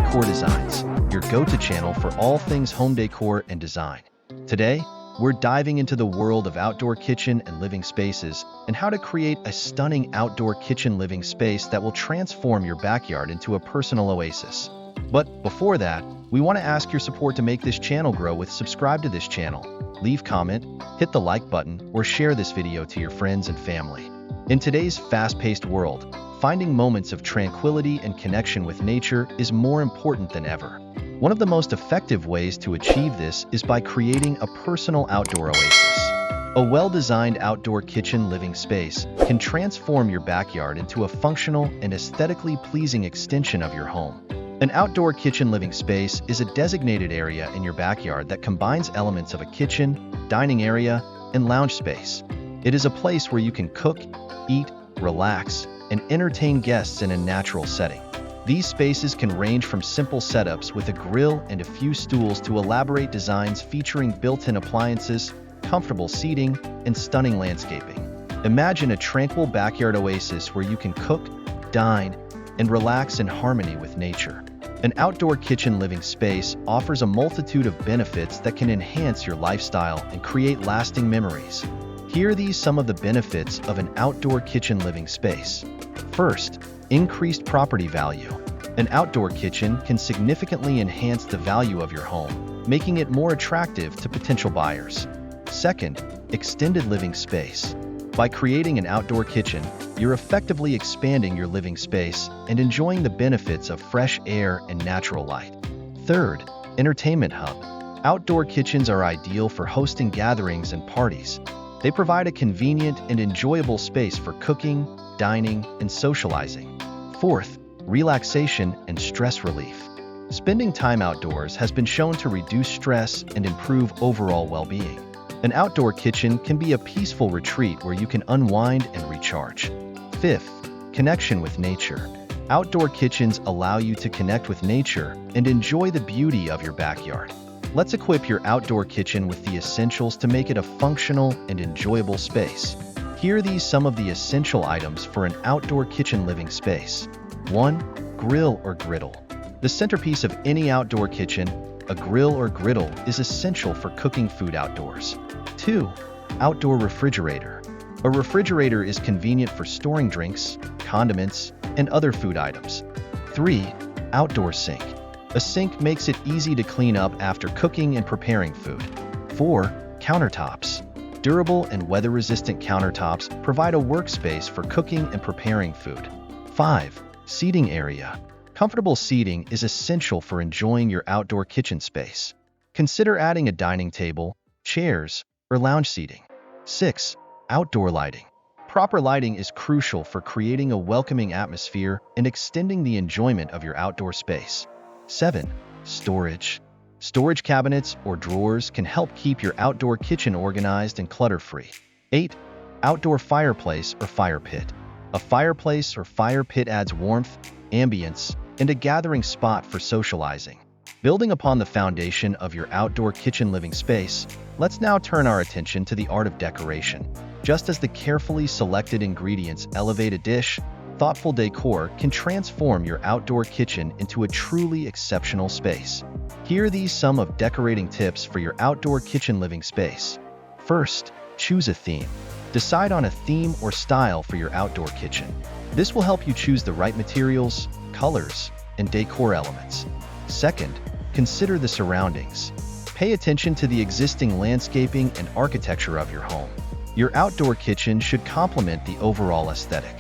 Decor Designs, your go-to channel for all things home decor and design. Today, we're diving into the world of outdoor kitchen and living spaces and how to create a stunning outdoor kitchen living space that will transform your backyard into a personal oasis. But before that, we want to ask your support to make this channel grow with subscribe to this channel, leave comment, hit the like button, or share this video to your friends and family. In today's fast-paced world, finding moments of tranquility and connection with nature is more important than ever. One of the most effective ways to achieve this is by creating a personal outdoor oasis. A well-designed outdoor kitchen living space can transform your backyard into a functional and aesthetically pleasing extension of your home. An outdoor kitchen living space is a designated area in your backyard that combines elements of a kitchen, dining area, and lounge space. It is a place where you can cook, eat, relax, and entertain guests in a natural setting. These spaces can range from simple setups with a grill and a few stools to elaborate designs featuring built-in appliances, comfortable seating, and stunning landscaping. Imagine a tranquil backyard oasis where you can cook, dine, and relax in harmony with nature. An outdoor kitchen living space offers a multitude of benefits that can enhance your lifestyle and create lasting memories. Here are some of the benefits of an outdoor kitchen living space. First, increased property value. An outdoor kitchen can significantly enhance the value of your home, making it more attractive to potential buyers. Second, extended living space. By creating an outdoor kitchen, you're effectively expanding your living space and enjoying the benefits of fresh air and natural light. Third, entertainment hub. Outdoor kitchens are ideal for hosting gatherings and parties. They provide a convenient and enjoyable space for cooking, dining, and socializing. Fourth, relaxation and stress relief. Spending time outdoors has been shown to reduce stress and improve overall well-being. An outdoor kitchen can be a peaceful retreat where you can unwind and recharge. Fifth, connection with nature. Outdoor kitchens allow you to connect with nature and enjoy the beauty of your backyard. Let's equip your outdoor kitchen with the essentials to make it a functional and enjoyable space. Here are some of the essential items for an outdoor kitchen living space. 1. Grill or griddle. The centerpiece of any outdoor kitchen, a grill or griddle is essential for cooking food outdoors. 2. Outdoor refrigerator. A refrigerator is convenient for storing drinks, condiments, and other food items. 3. Outdoor sink. A sink makes it easy to clean up after cooking and preparing food. 4. Countertops. Durable and weather-resistant countertops provide a workspace for cooking and preparing food. 5. Seating area. Comfortable seating is essential for enjoying your outdoor kitchen space. Consider adding a dining table, chairs, or lounge seating. 6. Outdoor lighting. Proper lighting is crucial for creating a welcoming atmosphere and extending the enjoyment of your outdoor space. 7. Storage. Storage cabinets or drawers can help keep your outdoor kitchen organized and clutter-free. 8. Outdoor fireplace or fire pit. A fireplace or fire pit adds warmth, ambience, and a gathering spot for socializing. Building upon the foundation of your outdoor kitchen living space, let's now turn our attention to the art of decoration. Just as the carefully selected ingredients elevate a dish, thoughtful decor can transform your outdoor kitchen into a truly exceptional space. Here are some of decorating tips for your outdoor kitchen living space. First, choose a theme. Decide on a theme or style for your outdoor kitchen. This will help you choose the right materials, colors, and decor elements. Second, consider the surroundings. Pay attention to the existing landscaping and architecture of your home. Your outdoor kitchen should complement the overall aesthetic.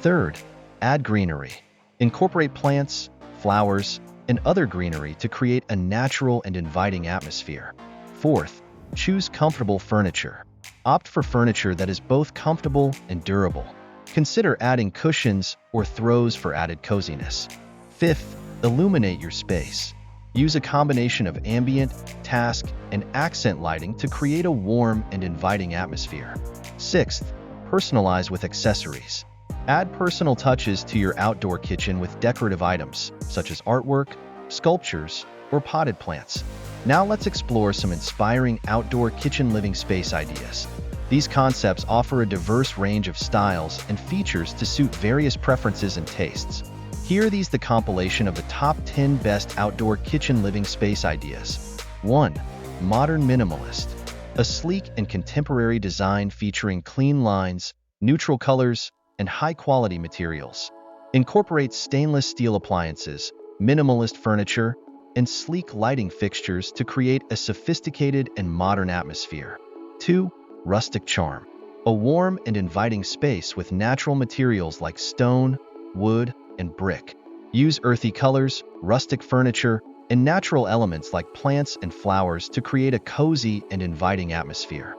Third, add greenery. Incorporate plants, flowers, and other greenery to create a natural and inviting atmosphere. Fourth, choose comfortable furniture. Opt for furniture that is both comfortable and durable. Consider adding cushions or throws for added coziness. Fifth, illuminate your space. Use a combination of ambient, task, and accent lighting to create a warm and inviting atmosphere. Sixth, personalize with accessories. Add personal touches to your outdoor kitchen with decorative items, such as artwork, sculptures, or potted plants. Now let's explore some inspiring outdoor kitchen living space ideas. These concepts offer a diverse range of styles and features to suit various preferences and tastes. Here are the compilation of the top 10 best outdoor kitchen living space ideas. 1. Modern Minimalist. A sleek and contemporary design featuring clean lines, neutral colors, and high-quality materials. Incorporates stainless steel appliances, minimalist furniture, and sleek lighting fixtures to create a sophisticated and modern atmosphere. 2. Rustic Charm. A warm and inviting space with natural materials like stone, wood, and brick. Use earthy colors, rustic furniture, and natural elements like plants and flowers to create a cozy and inviting atmosphere.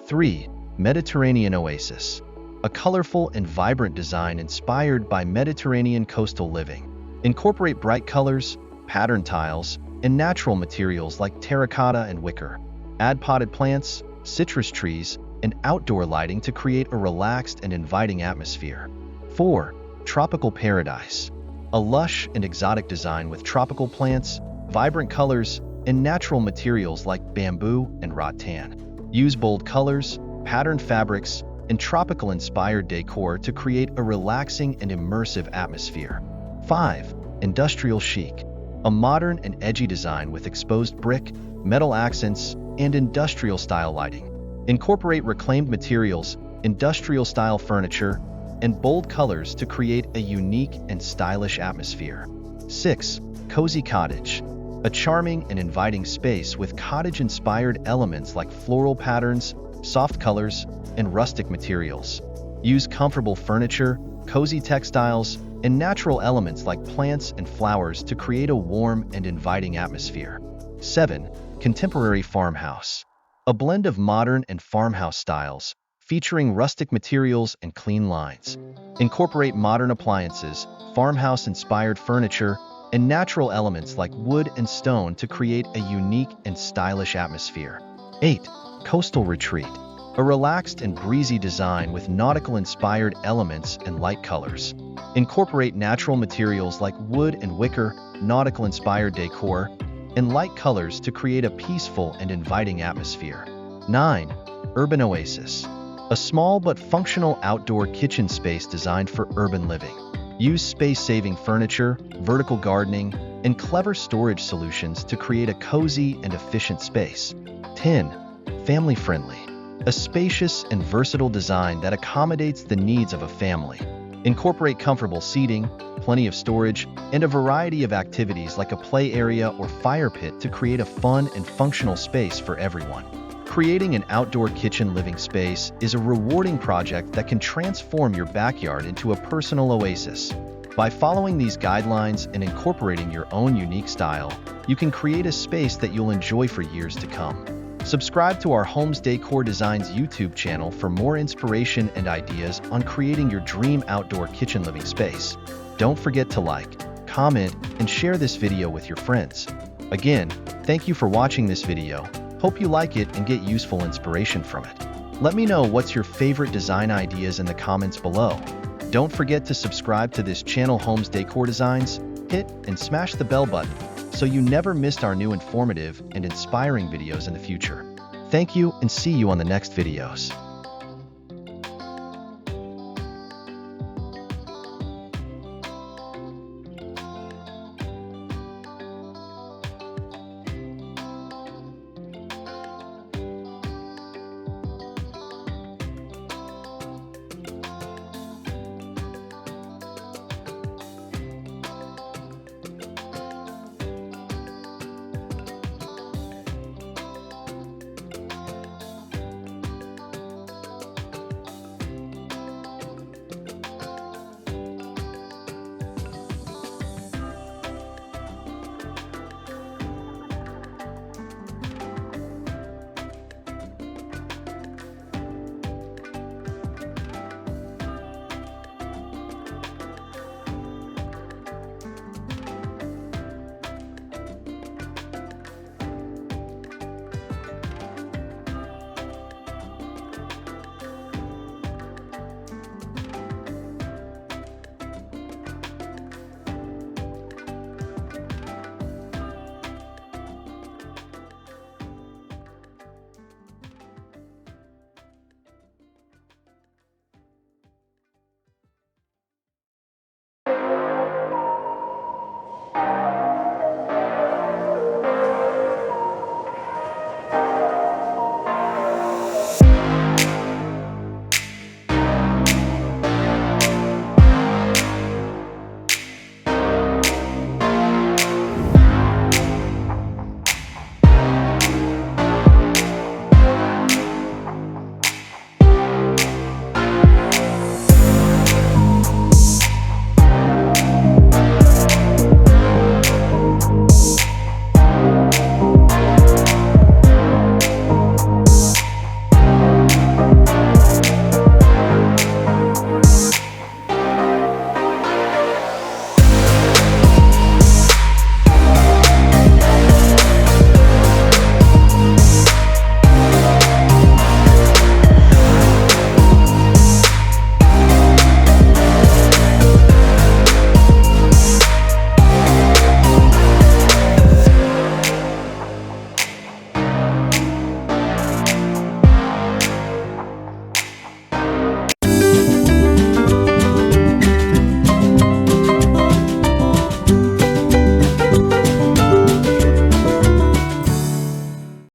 3. Mediterranean Oasis. A colorful and vibrant design inspired by Mediterranean coastal living. Incorporate bright colors, pattern tiles, and natural materials like terracotta and wicker. Add potted plants, citrus trees, and outdoor lighting to create a relaxed and inviting atmosphere. 4. Tropical Paradise. A lush and exotic design with tropical plants, vibrant colors, and natural materials like bamboo and rattan. Use bold colors, patterned fabrics, and tropical-inspired decor to create a relaxing and immersive atmosphere. 5. Industrial Chic. A modern and edgy design with exposed brick, metal accents, and industrial-style lighting. Incorporate reclaimed materials, industrial-style furniture, and bold colors to create a unique and stylish atmosphere. 6. Cozy Cottage. A charming and inviting space with cottage-inspired elements like floral patterns, soft colors, and rustic materials. Use comfortable furniture, cozy textiles, and natural elements like plants and flowers to create a warm and inviting atmosphere. 7. Contemporary Farmhouse. A blend of modern and farmhouse styles, featuring rustic materials and clean lines. Incorporate modern appliances, farmhouse-inspired furniture, and natural elements like wood and stone to create a unique and stylish atmosphere. 8. Coastal Retreat. A relaxed and breezy design with nautical-inspired elements and light colors. Incorporate natural materials like wood and wicker, nautical-inspired decor, and light colors to create a peaceful and inviting atmosphere. 9. Urban Oasis. A small but functional outdoor kitchen space designed for urban living. Use space-saving furniture, vertical gardening, and clever storage solutions to create a cozy and efficient space. 10. Family-friendly. A spacious and versatile design that accommodates the needs of a family. Incorporate comfortable seating, plenty of storage, and a variety of activities like a play area or fire pit to create a fun and functional space for everyone. Creating an outdoor kitchen living space is a rewarding project that can transform your backyard into a personal oasis. By following these guidelines and incorporating your own unique style, you can create a space that you'll enjoy for years to come. Subscribe to our Homes Decor Designs YouTube channel for more inspiration and ideas on creating your dream outdoor kitchen living space. Don't forget to like, comment, and share this video with your friends. Again, thank you for watching this video. Hope you like it and get useful inspiration from it. Let me know what's your favorite design ideas in the comments below. Don't forget to subscribe to this channel Homes Decor Designs, hit and smash the bell button so you never missed our new informative and inspiring videos in the future. Thank you and see you on the next videos.